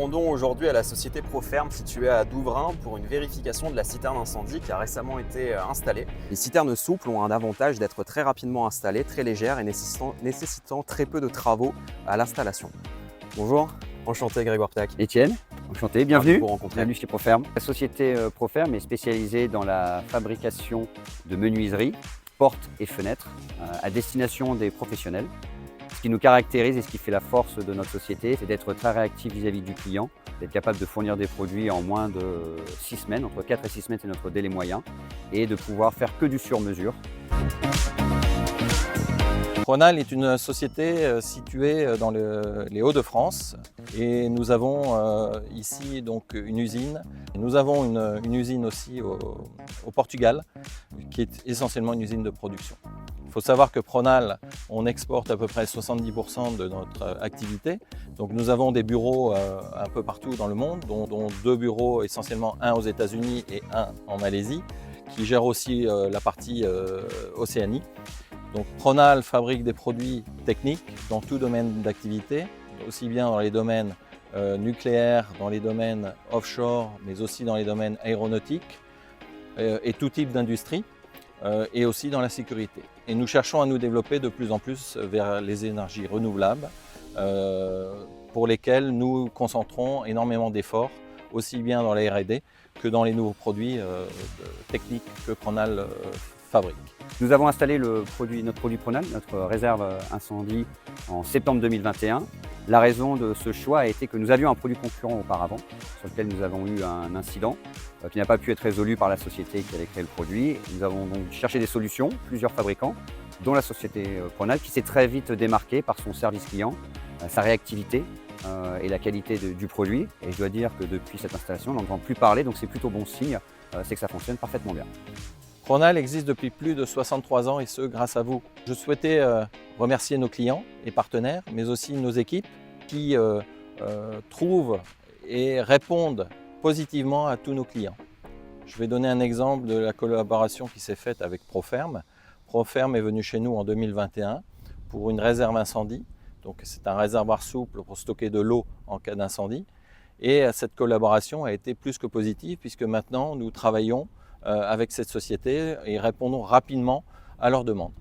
rendons aujourd'hui à la société Proferme située à Douvrin pour une vérification de la citerne incendie qui a récemment été installée. Les citernes souples ont un avantage d'être très rapidement installées, très légères et nécessitant très peu de travaux à l'installation. Bonjour, enchanté Grégoire Ptac. Étienne, enchanté, Ravi de bienvenue. vous rencontrer. Bienvenue chez Proferme. La société Proferme est spécialisée dans la fabrication de menuiseries, portes et fenêtres à destination des professionnels. Ce qui nous caractérise et ce qui fait la force de notre société, c'est d'être très réactif vis-à-vis du client, d'être capable de fournir des produits en moins de 6 semaines, entre 4 et 6 semaines c'est notre délai moyen, et de pouvoir faire que du sur-mesure. Pronal est une société située dans les Hauts-de-France et nous avons ici donc une usine. Nous avons une usine aussi au Portugal qui est essentiellement une usine de production. Il faut savoir que Pronal, on exporte à peu près 70% de notre activité. Donc nous avons des bureaux un peu partout dans le monde, dont 2 bureaux essentiellement, un aux États-Unis et un en Malaisie, qui gèrent aussi la partie Océanie. Donc Pronal fabrique des produits techniques dans tout domaine d'activité, aussi bien dans les domaines nucléaires, dans les domaines offshore, mais aussi dans les domaines aéronautiques et tout type d'industrie, et aussi dans la sécurité. Et nous cherchons à nous développer de plus en plus vers les énergies renouvelables, pour lesquelles nous concentrons énormément d'efforts, aussi bien dans la R&D que dans les nouveaux produits techniques que Pronal fabrique. Nous avons installé notre produit Pronal, notre réserve incendie, en septembre 2021. La raison de ce choix a été que nous avions un produit concurrent auparavant, sur lequel nous avons eu un incident qui n'a pas pu être résolu par la société qui avait créé le produit. Nous avons donc cherché des solutions, plusieurs fabricants, dont la société Pronal, qui s'est très vite démarquée par son service client, sa réactivité et la qualité du produit. Et je dois dire que depuis cette installation, on n'entend plus parler, donc c'est plutôt bon signe, c'est que ça fonctionne parfaitement bien. Pronal existe depuis plus de 63 ans et ce, grâce à vous. Je souhaitais remercier nos clients et partenaires, mais aussi nos équipes qui trouvent et répondent positivement à tous nos clients. Je vais donner un exemple de la collaboration qui s'est faite avec Proferme. Proferme est venu chez nous en 2021 pour une réserve incendie. Donc c'est un réservoir souple pour stocker de l'eau en cas d'incendie. Et cette collaboration a été plus que positive puisque maintenant nous travaillons avec cette société et répondons rapidement à leurs demandes.